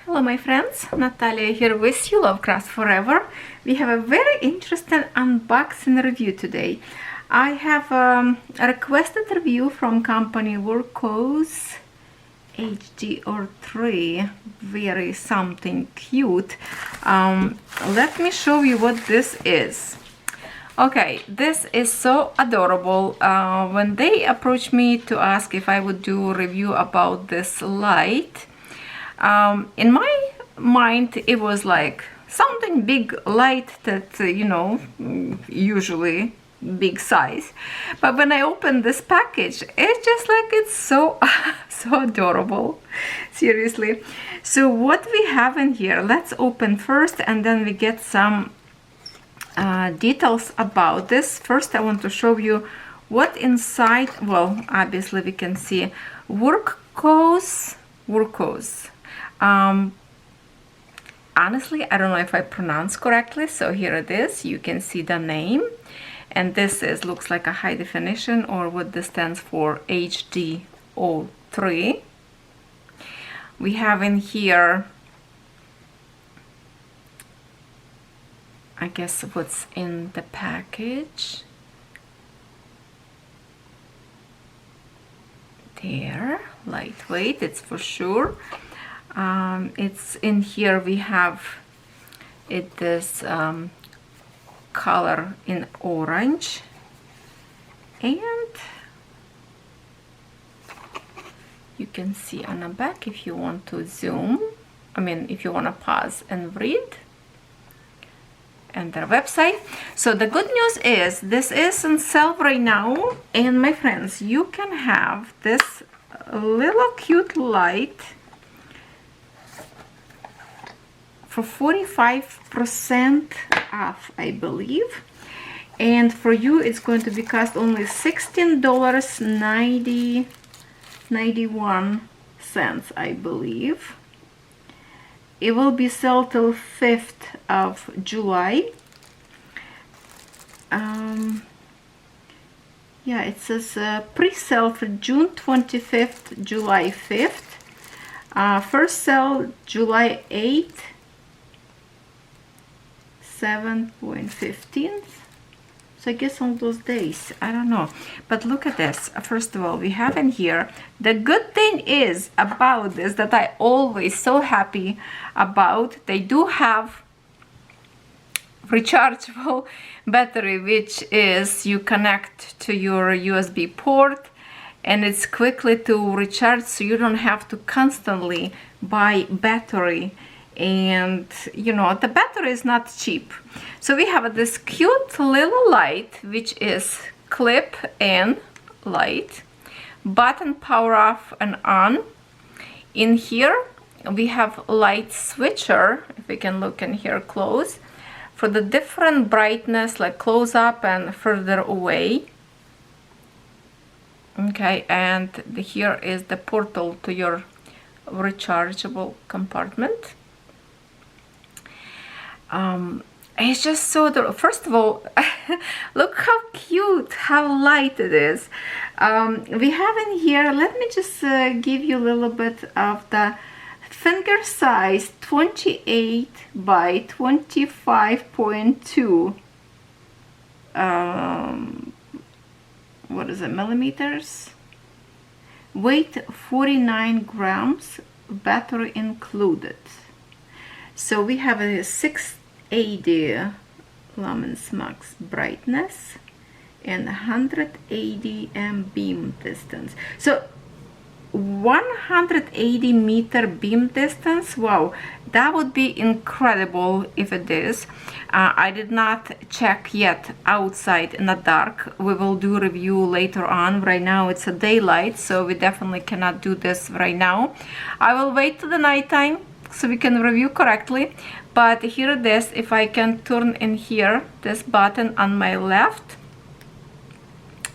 Hello my friends, Natalia here with you, Lovecraftforever. We have a very interesting unboxing review today. I have a requested review from company WURKKOS HD03. Very something cute. Let me show you what this is. Okay, this is so adorable. When they approached me to ask if I would do a review about this light, in my mind it was like something big light that usually big size, but when I opened this package, it's just like it's so so adorable, seriously. So what we have in here, let's open first and then we get some details about this. First I want to show you what inside. Well, obviously we can see WURKKOS. Honestly, I don't know if I pronounce correctly, so here it is. You can see the name, and this looks like a high definition, or what this stands for, HD03. We have in here, I guess, what's in the package. There, lightweight, it's for sure. It's in here. We have this color in orange, and you can see on the back if you want to zoom. If you want to pause and read, and their website. So the good news is this is on sale right now, and my friends, you can have this little cute light for 45% off, I believe, and for you it's going to be cost only $16.91, I believe. It will be sold till 5th of July. Yeah, it says pre-sale for June 25th, July 5th. First sale July 8th, 7.15th. So I guess on those days, I don't know. But look at this. First of all, we have in here, the good thing is about this that I always so happy about, they do have rechargeable battery, which is you connect to your USB port and it's quickly to recharge, so you don't have to constantly buy battery. And the battery is not cheap. So we have this cute little light, which is clip-in light, button power off and on. In here we have light switcher, if we can look in here close, for the different brightness, like close up and further away. Okay, and here is the portal to your rechargeable compartment. It's just so adorable. First of all, look how cute, how light it is. We have in here, let me just give you a little bit of the finger size, 28 by 25.2 what is it, millimeters, weight 49 grams, battery included. So we have a 680 lumens max brightness and 180 beam distance. So 180 meter beam distance, wow, that would be incredible if it is. I did not check yet outside in the dark. We will do review later on. Right now it's a daylight, so we definitely cannot do this right now. I will wait till the nighttime so we can review correctly. But here it is. If I can turn in here this button on my left,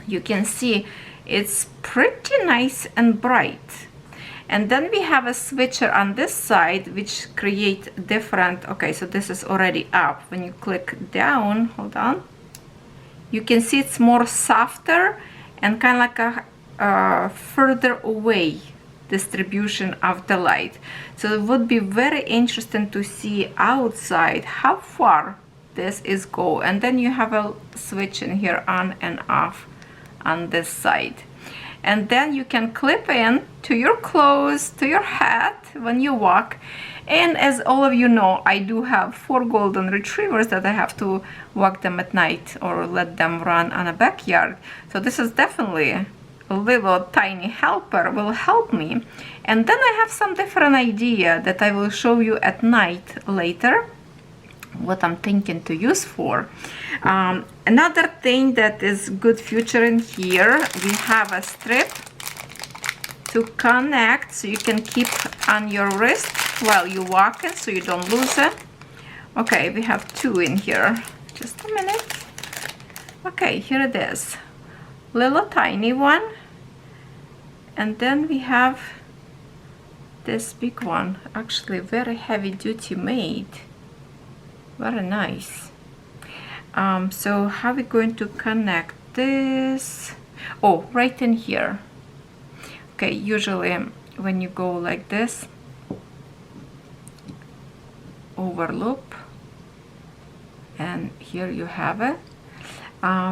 you can see it's pretty nice and bright. And then we have a switcher on this side which create different, okay, so this is already up. When you click down, hold on, you can see it's more softer and kind of like a further away distribution of the light. So it would be very interesting to see outside how far this is go. And then you have a switch in here, on and off on this side. And then you can clip in to your clothes, to your hat when you walk. And as all of you know, I do have 4 golden retrievers that I have to walk them at night or let them run on a backyard. So this is definitely a little tiny helper, will help me. And then I have some different idea that I will show you at night later, what I'm thinking to use for. Another thing that is good feature in here, we have a strip to connect so you can keep on your wrist while you walk it so you don't lose it. Okay, we have 2 in here. Just a minute. Okay, here it is. Little tiny one. And then we have this big one. Actually very heavy duty made. Very nice. So how are we going to connect this? Oh, right in here. Okay, usually when you go like this, over loop, and here you have it.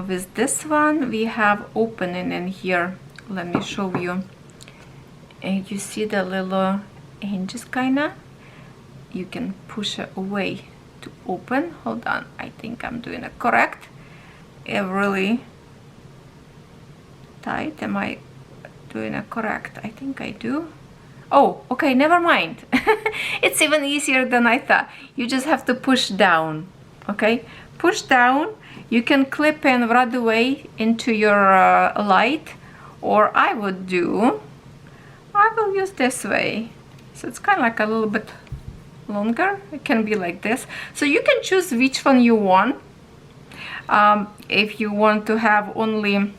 With this one we have opening in here. Let me show you. And you see the little hinges kinda? You can push it away to open. Hold on, I think I'm doing it correct. It really tight. Am I doing it correct? I think I do. Oh, okay, never mind. It's even easier than I thought. You just have to push down. Okay, push down. You can clip in right away into your light, or I will use this way. So it's kind of like a little bit longer. It can be like this. So you can choose which one you want. If you want to have only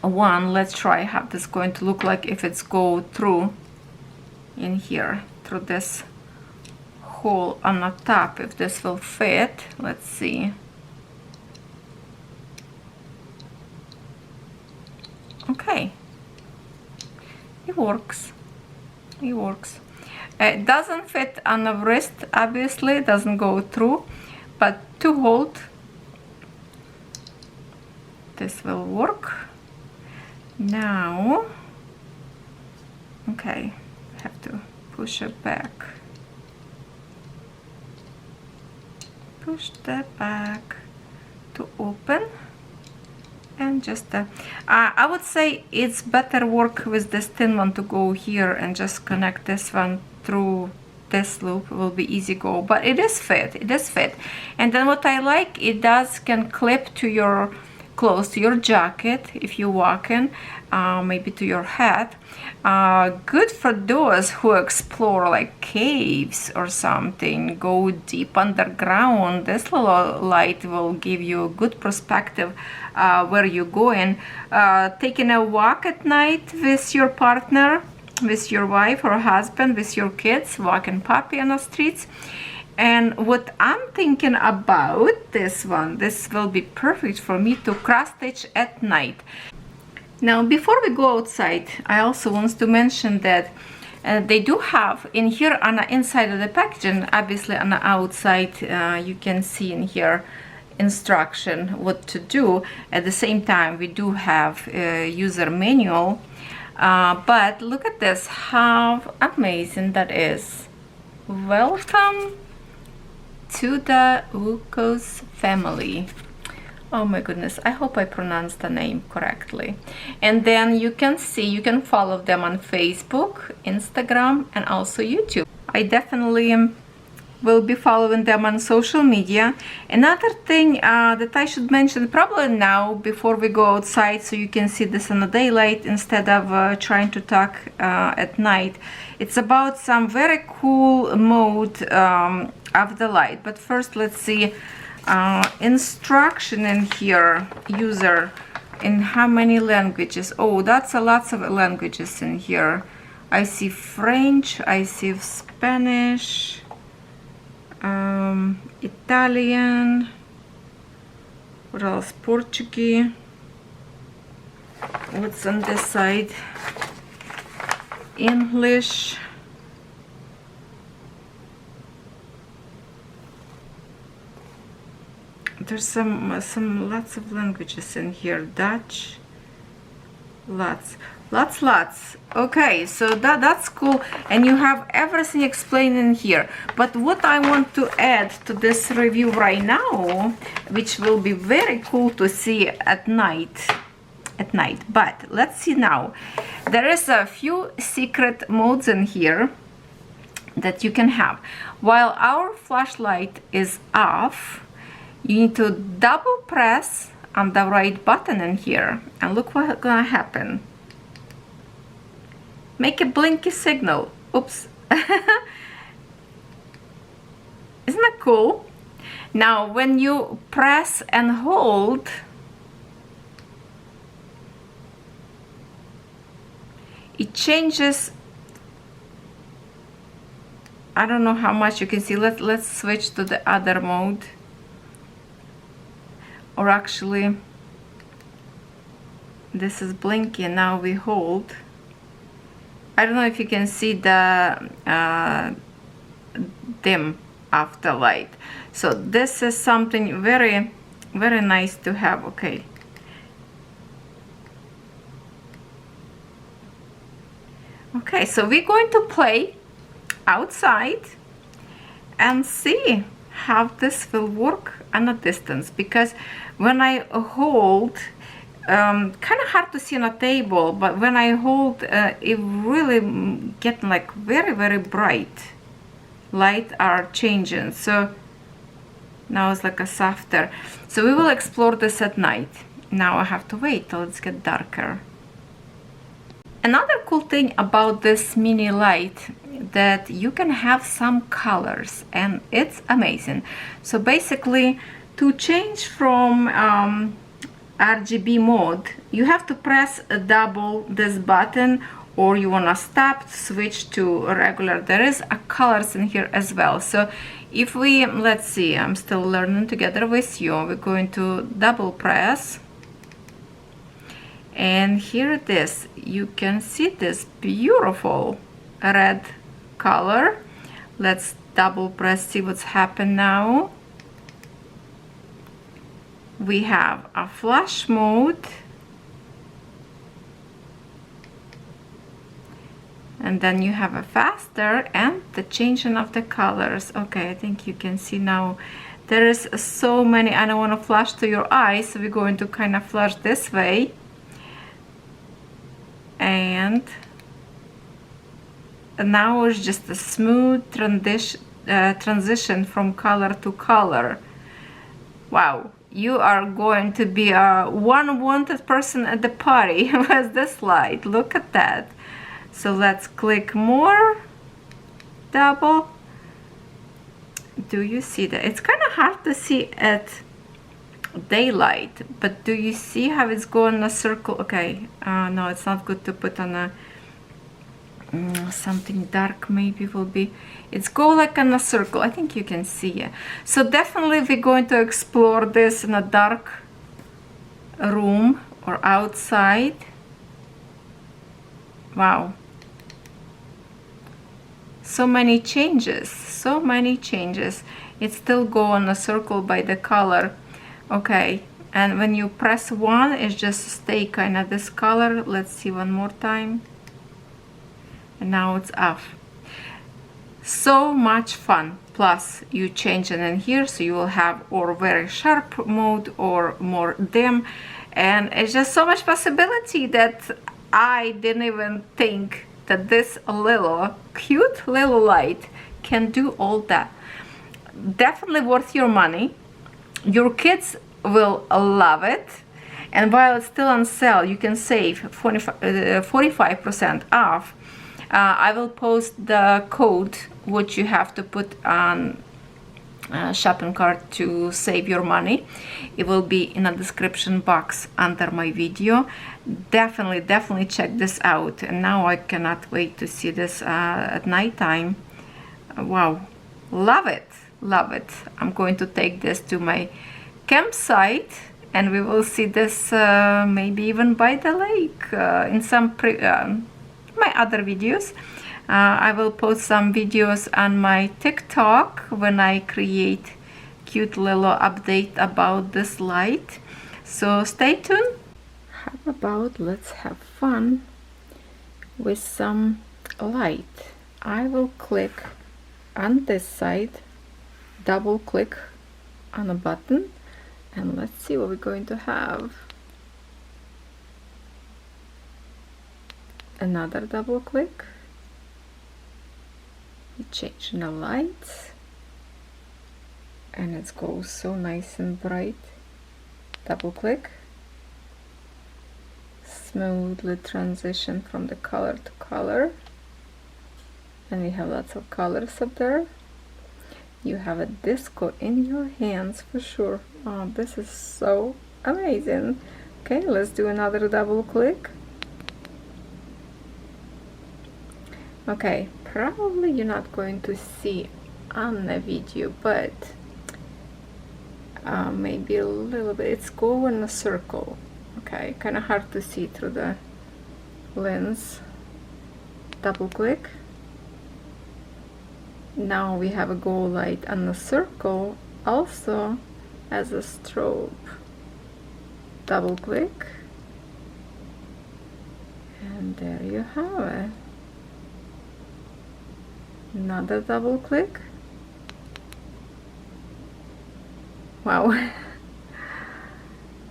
one, let's try how this is going to look like if it's go through in here, through this hole on the top, if this will fit. Let's see. Okay, it works. It works. It doesn't fit on the wrist, obviously, it doesn't go through, but to hold, this will work. Now, okay, I have to push it back. Push that back to open. And just I would say it's better work with this thin one to go here and just connect this one through this loop. It will be easy go, but it is fit. It is fit. And then what I like, it does can clip to your clothes, to your jacket if you walk in, maybe to your hat. Good for those who explore like caves or something, go deep underground. This little light will give you a good perspective where you're going. Taking a walk at night with your partner, with your wife or husband, with your kids, walking puppy on the streets. And what I'm thinking about this one, this will be perfect for me to cross stitch at night. Now, before we go outside, I also want to mention that they do have in here on the inside of the packaging, obviously on the outside, you can see in here instruction what to do. At the same time, we do have a user manual, but look at this, how amazing that is. Welcome to the WURKKOS family. Oh my goodness, I hope I pronounced the name correctly. And then you can see, you can follow them on Facebook, Instagram, and also YouTube. I definitely will be following them on social media. Another thing that I should mention probably now before we go outside so you can see this in the daylight instead of trying to talk at night. It's about some very cool mode of the light. But first let's see instruction in here, user, in how many languages. Oh, that's a lots of languages in here. I see French, I see Spanish, Italian, what else, Portuguese. What's on this side? English, there's some lots of languages in here. Dutch, lots. Okay, so that's cool, and you have everything explained in here. But what I want to add to this review right now, which will be very cool to see at night, but let's see now. There is a few secret modes in here that you can have. While our flashlight is off, you need to double press on the right button in here, and look what's gonna happen. Make a blinky signal. Oops. Isn't that cool? Now when you press and hold, it changes. I don't know how much you can see. Let's switch to the other mode. Or actually, this is blinky, and now we hold. I don't know if you can see the dim after light. So this is something very, very nice to have. Okay. Okay, so we're going to play outside and see how this will work on a distance, because when I hold, kind of hard to see on a table, but when I hold, it really get like very, very bright. Light are changing, so now it's like a softer. So we will explore this at night. Now I have to wait till it's get darker. Another cool thing about this mini light, that you can have some colors, and it's amazing. So basically, to change from RGB mode, you have to press double this button, or you want to stop, switch to regular. There is a colors in here as well. So if we, let's see, I'm still learning together with you. We're going to double press, and here it is. You can see this beautiful red color. Let's double press, see what's happened now. We have a flash mode, and then you have a faster, and the changing of the colors. Okay, I think you can see now there is so many. I don't want to flash to your eyes, so we're going to kind of flash this way, and now it's just a smooth transition from color to color. Wow, you are going to be a one wanted person at the party with this light. Look at that. So let's click more, double. Do you see that? It's kind of hard to see at daylight, but do you see how it's going in a circle? Okay, no, it's not good to put on a something dark. Maybe will be, it's go like in a circle. I think you can see it. So definitely we're going to explore this in a dark room or outside. Wow, so many changes, so many changes. It still go on a circle by the color. Okay, and when you press one, it just stay kind of this color. Let's see one more time, and now it's off. So much fun. Plus you change it in here, so you will have or very sharp mode or more dim, and it's just so much possibility that I didn't even think that this little cute little light can do all that. Definitely worth your money. Your kids will love it, and while it's still on sale, you can save 45% off. I will post the code which you have to put on shopping cart to save your money. It will be in a description box under my video. Definitely check this out, and now I cannot wait to see this at nighttime. Wow, love it. I'm going to take this to my campsite, and we will see this maybe even by the lake in some my other videos. I will post some videos on my TikTok when I create cute little update about this light. So stay tuned. How about let's have fun with some light. I will click on this side, double click on a button, and let's see what we're going to have. Another double click. We change the lights and it goes so nice and bright. Double click. Smoothly transition from the color to color, and we have lots of colors up there. You have a disco in your hands for sure. Oh, this is so amazing. Okay, let's do another double click. Okay, probably you're not going to see on the video, but maybe a little bit. It's going in a circle. Okay, kind of hard to see through the lens. Double click. Now we have a go light on the circle also as a strobe. Double click, and there you have it. Another double click. Wow.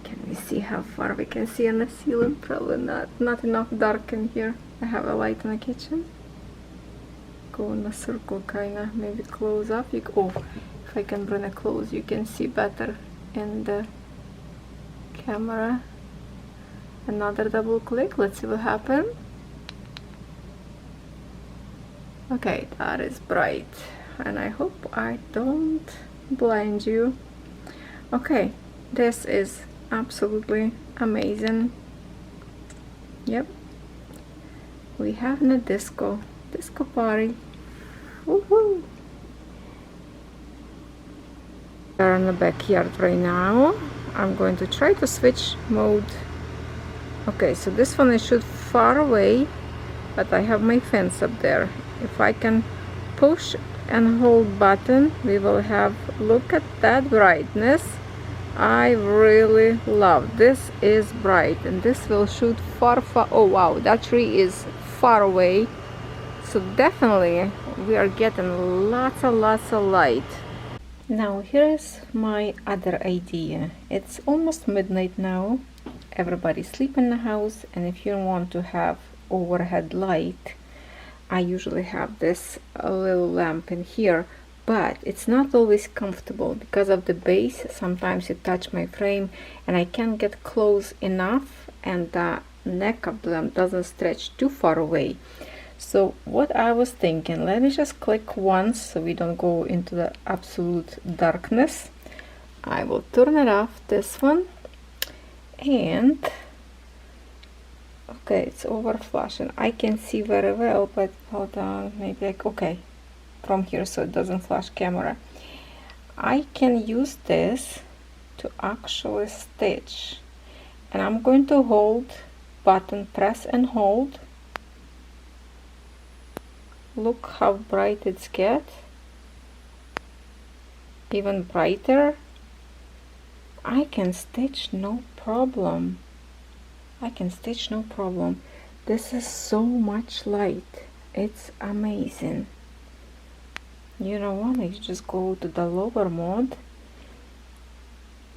Can we see how far we can see on the ceiling? Probably not enough dark in here. I have a light in the kitchen. Go in a circle, kinda, maybe close up. Oh, if I can bring it close, you can see better in the camera. Another double click. Let's see what happens. Okay, that is bright, and I hope I don't blind you. Okay, this is absolutely amazing. Yep, we have a disco party. Woohoo! We're in the backyard right now. I'm going to try to switch mode. Okay, so this one is shoot far away, but I have my fence up there. If I can push and hold button, we will have, look at that brightness. I really love this. Is bright, and this will shoot far. Oh wow, that tree is far away, so definitely we are getting lots of light. Now here's my other idea. It's almost midnight now, everybody's sleeping in the house, and if you want to have overhead light, I usually have this little lamp in here, but it's not always comfortable because of the base. Sometimes it touch my frame and I can't get close enough, and the neck of the lamp doesn't stretch too far away. So what I was thinking, let me just click once so we don't go into the absolute darkness. I will turn it off, this one, and okay, it's over flashing. I can see very well, but hold on, maybe like, okay, from here so it doesn't flash camera. I can use this to actually stitch, and I'm going to hold button, press and hold. Look how bright it's get, even brighter. I can stitch no problem. I can stitch no problem. This is so much light. It's amazing. You know what? I just go to the lower mode.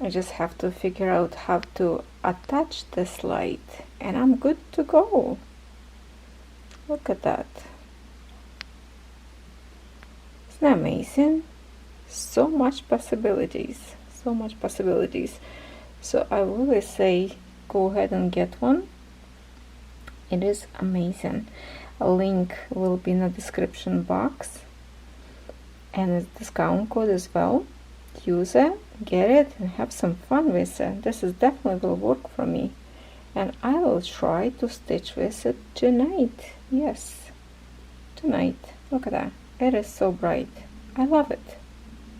I just have to figure out how to attach this light, and I'm good to go. Look at that. Isn't that amazing? So much possibilities. So much possibilities. So I really say, go ahead and get one. It is amazing. A link will be in the description box, and a discount code as well. Use it, get it, and have some fun with it. This is definitely will work for me, and I will try to stitch with it tonight. Yes, tonight. Look at that. It is so bright. I love it.